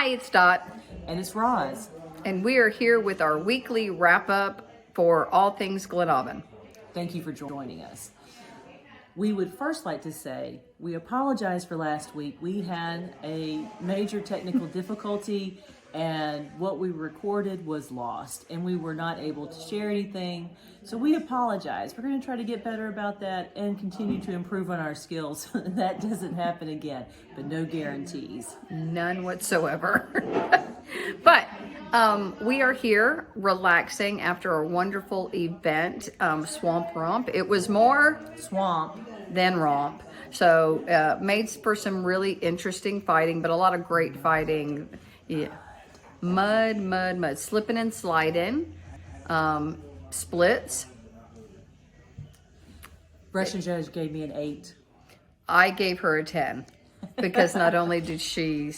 Hi, it's Dot, And it's Roz. and we are here with our weekly wrap-up for all things Glenavon. Thank you for joining us. We would first like to say we apologize for last week. We had a major technical difficulty, and what we recorded was lost, and we were not able to share anything. So we apologize. We're going to try to get better about that and continue to improve on our skills so that doesn't happen again, but no guarantees. None whatsoever. But we are here relaxing after a wonderful event, Swamp Romp. It was more Swamp. than romp. So made for some really interesting fighting, but a lot of great fighting. Yeah. Mud, slipping and sliding, splits. Russian judge gave me an 8. I gave her a 10 because not only did she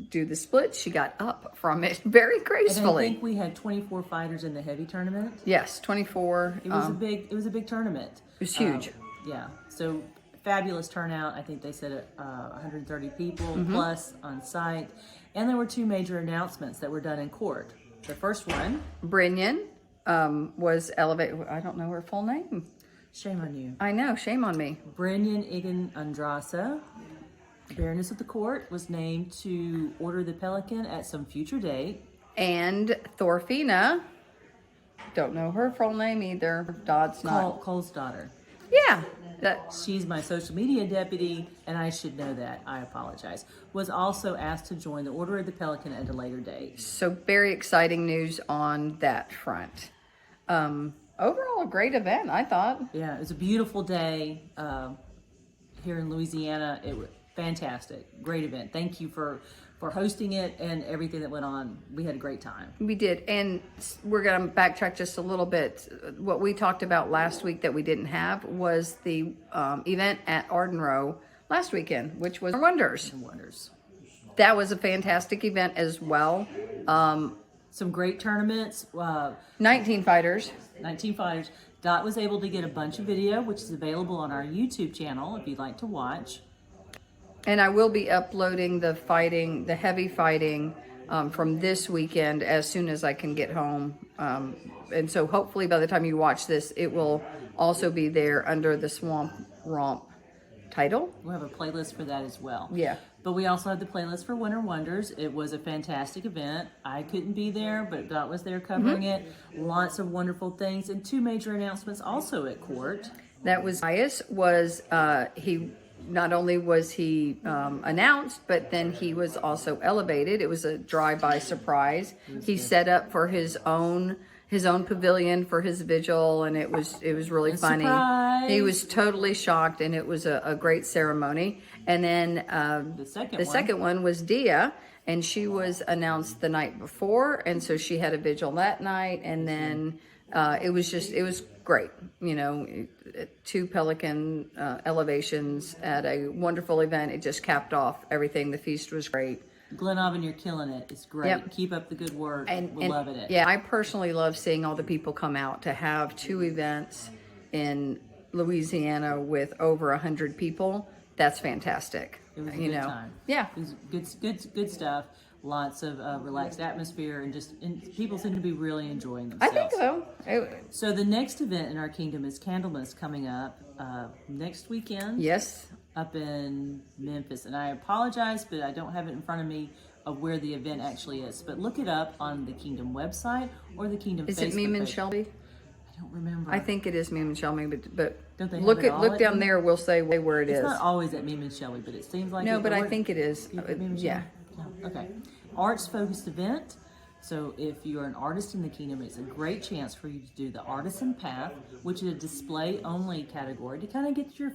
do the splits, she got up from it very gracefully. And I think we had 24 fighters in the heavy tournament. Yes, 24. It was a big tournament. It was huge. Yeah. So fabulous turnout. I think they said 130 people plus on site. And there were 2 major announcements that were done in court. The first one, Brynjan was elevated. I don't know her full name. shame on you. I know, shame on me. Brynjan Igen Andrasa, Baroness of the Court, was named to order the Pelican at some future date. And Thorfina, don't know her full name either. Dodd's not. Cole's daughter. Yeah. She's my social media deputy, and I should know that. I apologize. Was also asked to join the Order of the Pelican at a later date. So very exciting news on that front. Overall, a great event, I thought. Yeah, it was a beautiful day here in Louisiana. It was fantastic. Great event. Thank you for hosting it and everything that went on. We had a great time. We did, and we're going to backtrack just a little bit. What we talked about last week that we didn't have was the event at Arden Row last weekend, which was Wonders. That was a fantastic event as well. Some great tournaments. 19 fighters. 19 fighters. Dot was able to get a bunch of video, which is available on our YouTube channel if you'd like to watch. And I will be uploading the heavy fighting from this weekend as soon as I can get home. And so hopefully by the time you watch this, it will also be there under the Swamp Romp title. We'll have a playlist for that as well. Yeah. But we also have the playlist for Winter Wonders. It was a fantastic event. I couldn't be there, but Dot was there covering it. Lots of wonderful things and 2 major announcements also at court. That was Bias was he. Not only was he announced, but then he was also elevated. It was a drive-by surprise. He set up for his own pavilion for his vigil, and it was really funny. Surprise. He was totally shocked, and it was a great ceremony. And then the second one was Dia, and she was announced the night before, and so she had a vigil that night, and then it was great. 2 Pelican elevations at a wonderful event. It just capped off everything. The feast was great. Glenavon, you're killing it. It's great. Yep. Keep up the good work. We're loving it. Yeah, I personally love seeing all the people come out to have 2 events in Louisiana with over 100 people. That's fantastic. It was a good time. Yeah. It was good stuff. Lots of relaxed atmosphere, and people seem to be really enjoying themselves. I think so. So the next event in our kingdom is Candlemas coming up next weekend. Yes. Up in Memphis. And I apologize, but I don't have it in front of me of where the event actually is. But look it up on the Kingdom website or the Kingdom Is Facebook it Meme and page. Shelby? I don't remember. I think it is Meme and Shelby, but Don't they have look it all at down Meme? there. We'll say where it is. It's not always at Meme and Shelley, but it seems like No, it. but I think it is. Meme and Yeah. Shelley? No. Okay. Arts-focused event. So if you're an artist in the kingdom, it's a great chance for you to do the Artisan Path, which is a display-only category to kind of get your,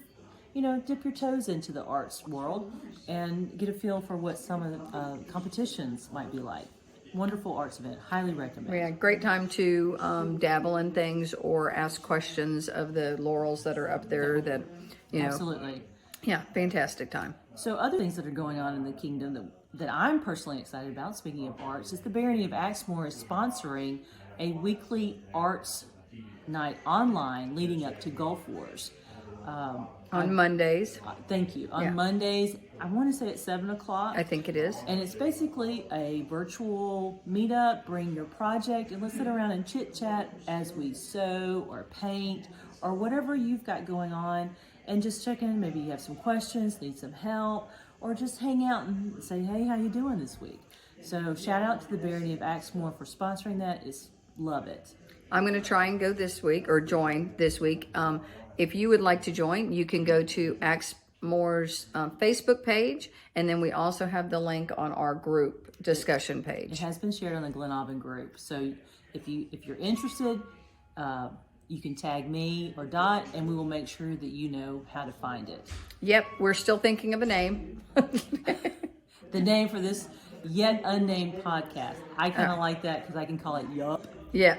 dip your toes into the arts world and get a feel for what some of the competitions might be like. Wonderful arts event. Highly recommend. Yeah, great time to dabble in things or ask questions of the laurels that are up there that, Absolutely. Yeah, fantastic time. So other things that are going on in the kingdom that I'm personally excited about, speaking of arts, is the Barony of Axmore is sponsoring a weekly arts night online leading up to Gulf Wars. On Mondays. Thank you. On Mondays, I want to say at 7:00. I think it is. And it's basically a virtual meetup. Bring your project and let's sit around and chit chat as we sew or paint or whatever you've got going on, and just check in. Maybe you have some questions, need some help, or just hang out and say, hey, how you doing this week? So shout out to the Barony of Axmore for sponsoring that. Love it. I'm going to try and go this week or join this week. If you would like to join, you can go to Axmore's Facebook page, and then we also have the link on our group discussion page. It has been shared on the Glenavon group. So if you're interested, you can tag me or Dot, and we will make sure that you know how to find it. Yep, we're still thinking of a name. The name for this Yet Unnamed Podcast. I kind of like that because I can call it Yup. Yeah.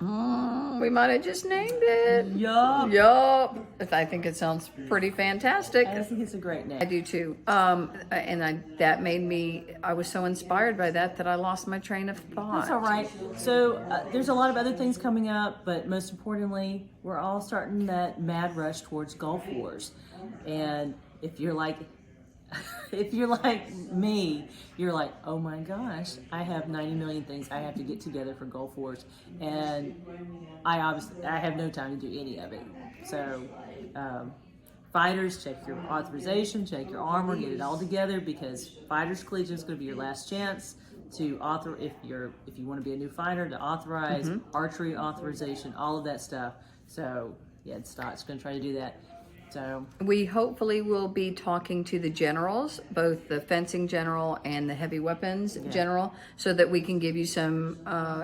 We might have just named it. Yup. I think it sounds pretty fantastic. I think it's a great name. I do too. That made me, I was so inspired by that I lost my train of thought. That's all right. So there's a lot of other things coming up, but most importantly, we're all starting that mad rush towards Gulf Wars. And if you're like me, you're like, oh my gosh, I have 90 million things I have to get together for Gulf Wars, and I have no time to do any of it. So, fighters, check your authorization, check your armor, get it all together, because Fighters Collegiate is going to be your last chance to if you want to be a new fighter, to authorize archery authorization, all of that stuff. So, yeah, Stott's going to try to do that. So we hopefully will be talking to the generals, both the fencing general and the heavy weapons general, so that we can give you some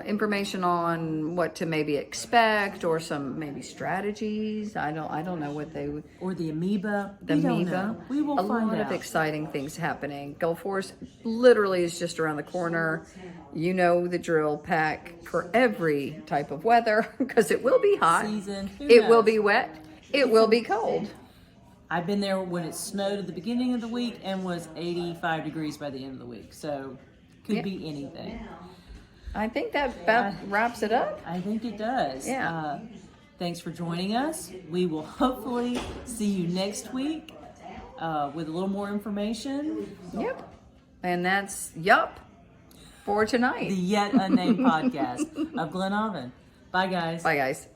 information on what to maybe expect, or some maybe strategies. I don't know what they would. Or the amoeba. The amoeba. We will find out. A lot of exciting things happening. Gulf Wars literally is just around the corner. You know the drill. Pack for every type of weather, because it will be hot. Season. It will be wet. It will be cold. I've been there when it snowed at the beginning of the week and was 85 degrees by the end of the week. So could be anything. I think that about wraps it up. I think it does. Yeah. Thanks for joining us. We will hopefully see you next week with a little more information. Yep. And that's yup for tonight. The Yet Unnamed Podcast of Glenavon. Bye, guys. Bye, guys.